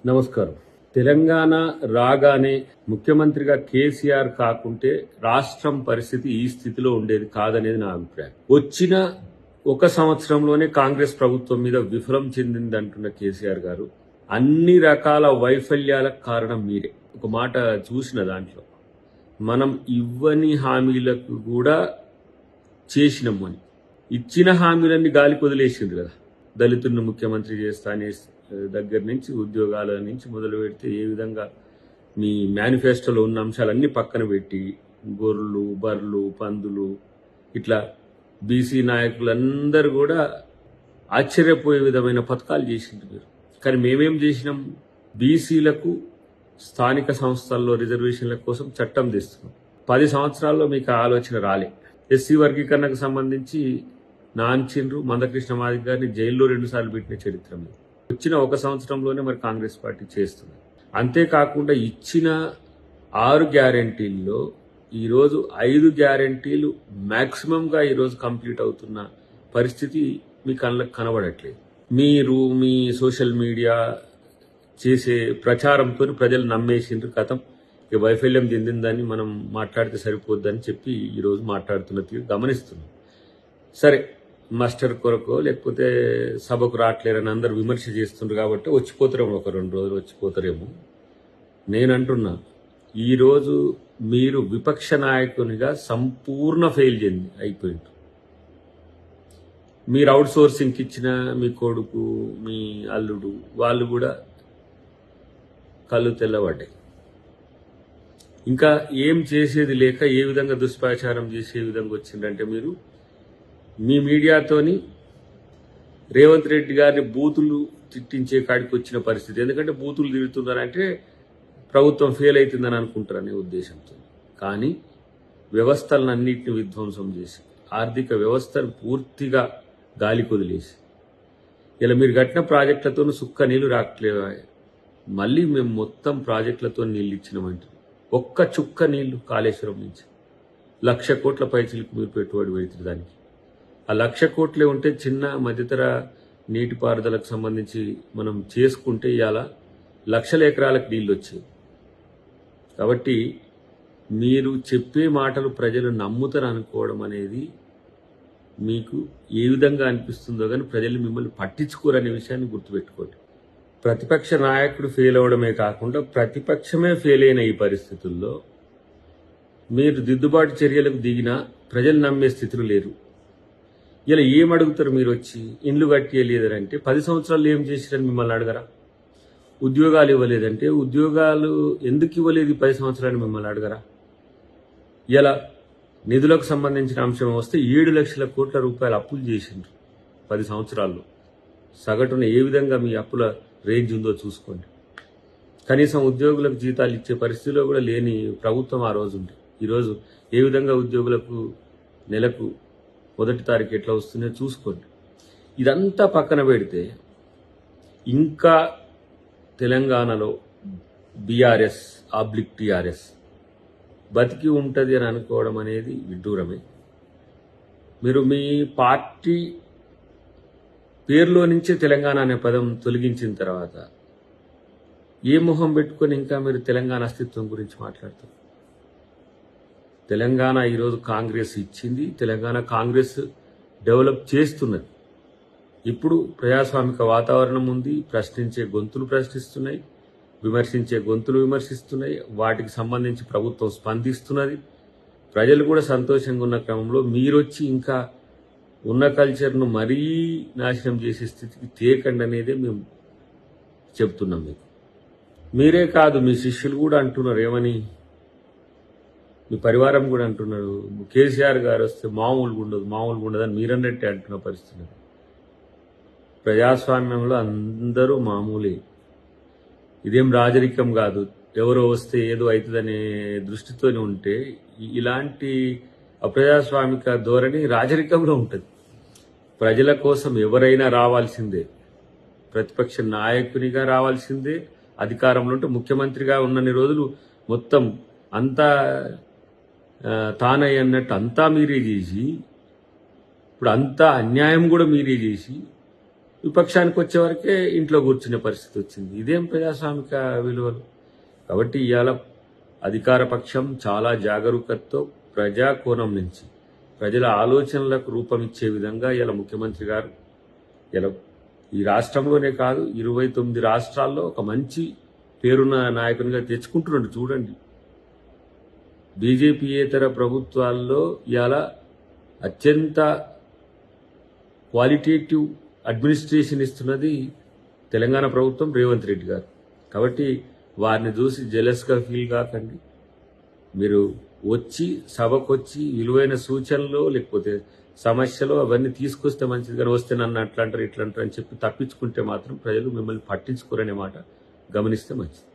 నమస్కారం. తెలంగాణ రాగానే ముఖ్యమంత్రిగా కేసీఆర్ కాకుంటే రాష్ట్రం పరిస్థితి ఈ స్థితిలో ఉండేది కాదనేది నా అభిప్రాయం. వచ్చిన ఒక సంవత్సరంలోనే కాంగ్రెస్ ప్రభుత్వం మీద విఫలం చెందిందంటున్న కేసీఆర్ గారు అన్ని రకాల వైఫల్యాలకు కారణం మీరే. ఒక మాట చూసిన దాంట్లో మనం ఇవ్వని హామీలకు కూడా చేసినాము అని, ఇచ్చిన హామీలన్నీ గాలికి వదిలేసిండ్రు కదా. దళితులను ముఖ్యమంత్రి చేస్తా అనే దగ్గర నుంచి ఉద్యోగాల నుంచి మొదలు పెడితే ఏ విధంగా మీ మేనిఫెస్టోలో ఉన్న అంశాలన్నీ పక్కన పెట్టి గొర్రెలు, బర్రెలు, పందులు ఇట్లా బీసీ నాయకులందరూ కూడా ఆశ్చర్యపోయే విధమైన పథకాలు చేసిండ్రు మీరు. కానీ మేమేం చేసినాం? బీసీలకు స్థానిక సంస్థల్లో రిజర్వేషన్ల కోసం చట్టం తెస్తున్నాం. 10 సంవత్సరాల్లో మీకు ఆలోచన రాలే. ఎస్సీ వర్గీకరణకు సంబంధించి నాంచిండ్రు. మందకృష్ణ మాదిగ గారిని జైల్లో 2 సార్లు పెట్టిన చరిత్ర మీరు. వచ్చిన ఒక సంవత్సరంలోనే మరి కాంగ్రెస్ పార్టీ చేస్తుంది. అంతేకాకుండా ఇచ్చిన 6 గ్యారంటీల్లో ఈరోజు 5 గ్యారంటీలు మ్యాక్సిమంగా ఈరోజు కంప్లీట్ అవుతున్న పరిస్థితి మీ కళ్ళకు కనబడట్లేదు. మీరు మీ సోషల్ మీడియా చేసే ప్రచారంతో ప్రజలు నమ్మేసిండ్రు. కథం ఇక వైఫల్యం చెందిందని మనం మాట్లాడితే సరిపోద్దని చెప్పి ఈరోజు మాట్లాడుతున్న తీరు గమనిస్తున్నాం. సరే, మాస్టర్ కొరకో లేకపోతే సభకు రావట్లేరని అందరు విమర్శ చేస్తుండ్రు కాబట్టి వచ్చిపోతారేమో, ఒక 2 రోజులు వచ్చిపోతారేమో. నేనంటున్నా, ఈరోజు మీరు విపక్ష నాయకునిగా సంపూర్ణ ఫెయిల్ అయిపోయింది. మీరు అవుట్ సోర్సింగ్కి ఇచ్చిన మీ కొడుకు, మీ అల్లుడు వాళ్ళు కూడా కళ్ళు తెల్లబడ్డాయి. ఇంకా ఏం చేసేది లేక ఏ విధంగా దుష్ప్రచారం చేసే విధంగా వచ్చిందంటే మీరు మీ మీడియాతోని రేవంత్ రెడ్డి గారిని బూతులు తిట్టించే కాడికి వచ్చిన పరిస్థితి. ఎందుకంటే బూతులు తిడుతున్నారంటే ప్రభుత్వం ఫెయిల్ అవుతుందని అనుకుంటారనే ఉద్దేశంతో. కానీ వ్యవస్థలన్నింటినీ విధ్వంసం చేసి ఆర్థిక వ్యవస్థను పూర్తిగా గాలి కొదిలేసి ఇలా మీరు కట్టిన ప్రాజెక్టులతో సుక్క నీళ్లు రావట్లేవా? మళ్ళీ మేము మొత్తం ప్రాజెక్టులతో నీళ్ళు ఇచ్చినామంటే ఒక్క చుక్క నీళ్లు కాళేశ్వరం నుంచి 1,00,000 కోట్ల పైసలకు మీరు పెట్టుబడి పెడుతుంది. దానికి ఆ 1,00,000 కోట్లే ఉంటే చిన్న మధ్యతర నీటిపారుదలకు సంబంధించి మనం చేసుకుంటే ఇవాళ లక్షల ఎకరాలకు నీళ్ళు వచ్చాయి. కాబట్టి మీరు చెప్పే మాటలు ప్రజలు నమ్ముతారు అనుకోవడం అనేది మీకు ఏ విధంగా అనిపిస్తుందో కానీ ప్రజలు మిమ్మల్ని పట్టించుకోరనే విషయాన్ని గుర్తుపెట్టుకోండి. ప్రతిపక్ష నాయకుడు ఫెయిల్ అవడమే కాకుండా ప్రతిపక్షమే ఫెయిల్ అయిన ఈ పరిస్థితుల్లో మీరు దిద్దుబాటు చర్యలకు దిగినా ప్రజలు నమ్మే స్థితిలో లేరు. ఇలా ఏం అడుగుతారు? మీరు వచ్చి ఇండ్లు కట్టేయలేదంటే 10 సంవత్సరాలు ఏం చేశారని మిమ్మల్ని అడగరా? ఉద్యోగాలు ఇవ్వలేదంటే ఉద్యోగాలు ఎందుకు ఇవ్వలేదు 10 సంవత్సరాలు మిమ్మల్ని అడగరా? ఇలా నిధులకు సంబంధించిన అంశం వస్తే 7 లక్షల కోట్ల రూపాయలు అప్పులు చేసిండ్రు 10 సంవత్సరాల్లో. సగటున ఏ విధంగా మీ అప్పుల రేంజ్ ఉందో చూసుకోండి. కనీసం ఉద్యోగులకు జీతాలు ఇచ్చే పరిస్థితిలో కూడా లేని ప్రభుత్వం ఆ రోజు ఉంది. ఈరోజు ఏ విధంగా ఉద్యోగులకు నెలకు 1వ తారీఖు ఎట్లా వస్తుందో చూసుకోండి. ఇదంతా పక్కన పెడితే ఇంకా తెలంగాణలో బీఆర్ఎస్ టీఆర్ఎస్ బతికి ఉంటుంది అని అనుకోవడం అనేది విడ్డూరమే. మీరు మీ పార్టీ పేరులో నుంచే తెలంగాణ అనే పదం తొలగించిన తర్వాత ఏ మొహం పెట్టుకొని ఇంకా మీరు తెలంగాణ అస్తిత్వం గురించి మాట్లాడతారు? తెలంగాణ ఈరోజు కాంగ్రెస్ ఇచ్చింది. తెలంగాణ కాంగ్రెస్ డెవలప్ చేస్తున్నది. ఇప్పుడు ప్రజాస్వామిక వాతావరణం ఉంది. ప్రశ్నించే గొంతులు ప్రశ్నిస్తున్నాయి, విమర్శించే గొంతులు విమర్శిస్తున్నాయి. వాటికి సంబంధించి ప్రభుత్వం స్పందిస్తున్నది. ప్రజలు కూడా సంతోషంగా ఉన్న క్రమంలో మీరొచ్చి ఇంకా ఉన్న కల్చర్ను మరీ నాశనం చేసే స్థితికి తేకండి అనేదే మేము చెప్తున్నాం మీకు. మీరే కాదు, మీ శిష్యులు కూడా అంటున్నారు. ఏమని? మీ పరివారం కూడా అంటున్నారు, కేసీఆర్ గారు వస్తే మామూలుగా ఉండదు అని మీరన్నట్టే అంటున్న పరిస్థితి. ప్రజాస్వామ్యంలో అందరూ మామూలే. ఇదేం రాజరికం కాదు. ఎవరో వస్తే ఏదో అవుతుందనే దృష్టితోనే ఉంటే ఇలాంటి అప్రజాస్వామిక ధోరణి రాజరికంలో ఉంటుంది. ప్రజల కోసం ఎవరైనా రావాల్సిందే. ప్రతిపక్ష నాయకునిగా రావాల్సిందే. అధికారంలో ఉంటే ముఖ్యమంత్రిగా ఉన్నన్ని రోజులు మొత్తం అంతా తానయ్య అన్నట్టు అంతా మీరే చేసి, ఇప్పుడు అంతా అన్యాయం కూడా మీరే చేసి విపక్షానికి వచ్చే వరకే ఇంట్లో కూర్చునే పరిస్థితి వచ్చింది. ఇదేం ప్రజాస్వామిక విలువలు? కాబట్టి ఇవాళ అధికార పక్షం చాలా జాగరూకతతో ప్రజా కోణం నుంచి ప్రజల ఆలోచనలకు రూపమిచ్చే విధంగా ఇలా ముఖ్యమంత్రి గారు ఇలా ఈ రాష్ట్రంలోనే కాదు 29 రాష్ట్రాల్లో ఒక మంచి పేరున్న నాయకునిగా తెచ్చుకుంటున్నాడు. చూడండి, బీజేపీయేతర ప్రభుత్వాల్లో ఇవాళ అత్యంత క్వాలిటేటివ్ అడ్మినిస్ట్రేషన్ ఇస్తున్నది తెలంగాణ ప్రభుత్వం, రేవంత్ రెడ్డి గారు. కాబట్టి వారిని చూసి జెలస్గా ఫీల్ కాకండి. మీరు వచ్చి సభకు వచ్చి విలువైన సూచనలు లేకపోతే సమస్యలు అవన్నీ తీసుకొస్తే మంచిది, కానీ వస్తే నన్ను అట్లా అంటారు ఇట్లా అంటారు అని చెప్పి తప్పించుకుంటే మాత్రం ప్రజలు మిమ్మల్ని పట్టించుకోరనే మాట గమనిస్తే మంచిది.